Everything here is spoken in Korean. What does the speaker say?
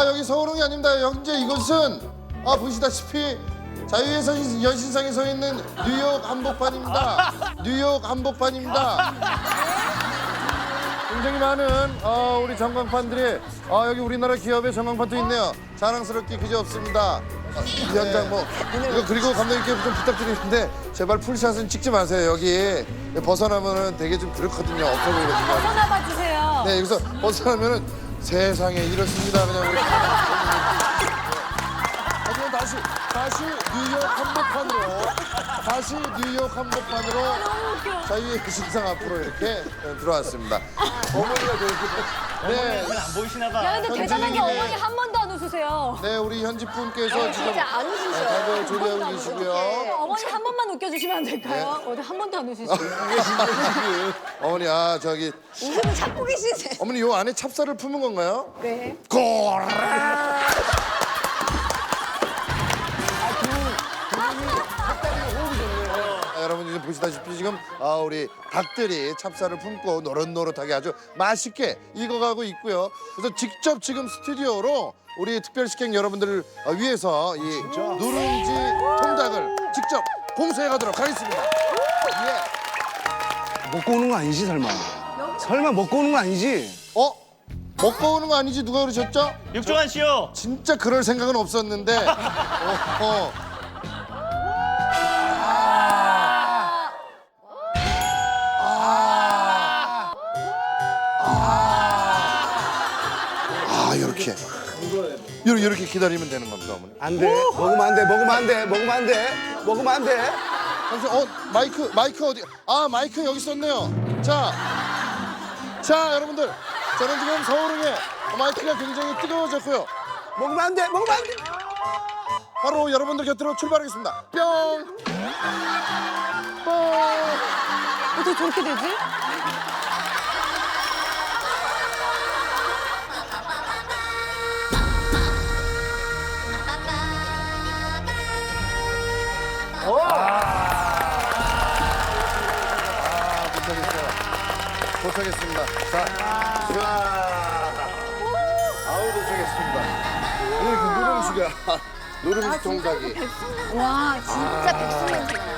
여기 서울흥이 아닙니다. 현재 이곳은 보시다시피 자유의 여신상에 서 있는 뉴욕 한복판입니다. 뉴욕 한복판입니다. 굉장히 많은 우리 전광판들이 여기 우리나라 기업의 전광판도 있네요. 자랑스럽게 그지없습니다. 이 현장 이거 그리고 감독님께 좀 부탁드리는데 제발 풀샷은 찍지 마세요. 여기 벗어나면은 되게 좀 그렇거든요. 없어 보이거든요. 벗어나봐 주세요. 네, 여기서 벗어나면은 세상에 이렇습니다. 그냥 우리. 하지만 다시 뉴욕 한복판으로 자유의 신상 앞으로 이렇게 들어왔습니다. 어머니가 네. 안 보이시나 봐. 야, 근데 대단한 게 어머니 한 번도 안 웃으세요. 네, 우리 현지분께서 지금 진짜 안 웃으셔요. 다들 조리하고 계시고요. 어머니 한 번만 웃겨주시면 안 될까요? 어디 한 번도 안 웃으시죠? 어머니 저기 웃음을 찾고 계시세요. 어머니 요 안에 찹쌀을 품은 건가요? 네. 고라. 여러분 이제 보시다시피 지금 우리 닭들이 찹쌀을 품고 노릇노릇하게 아주 맛있게 익어가고 있고요. 그래서 직접 지금 스튜디오로 우리 특별식객 여러분들을 위해서 이 누룽지 통닭을 직접 공수해 가도록 하겠습니다. 예. 먹고 오는 거 아니지 설마? 설마 먹고 오는 거 아니지? 먹고 오는 거 아니지 누가 그러셨죠? 육종환 씨요. 진짜 그럴 생각은 없었는데. 이렇게 기다리면 되는 겁니다, 어머니. 안 돼. 먹으면 안 돼. 먹으면 안 돼. 먹으면 안 돼. 먹으면 안 돼. 잠시만, 마이크 어디? 마이크 여기 있었네요. 자, 여러분들, 저는 지금 서울흥에 마이크가 굉장히 뜨거워졌고요. 먹으면 안 돼. 먹으면 안 돼. 바로 여러분들 곁으로 출발하겠습니다. 뿅, 뽕. 어떻게 저렇게 되지? 도착했습니다. 자, 도착했습니다. 이렇게 누룽지가, 누룽지 통닭이. 와, 진짜 백숙 냄새.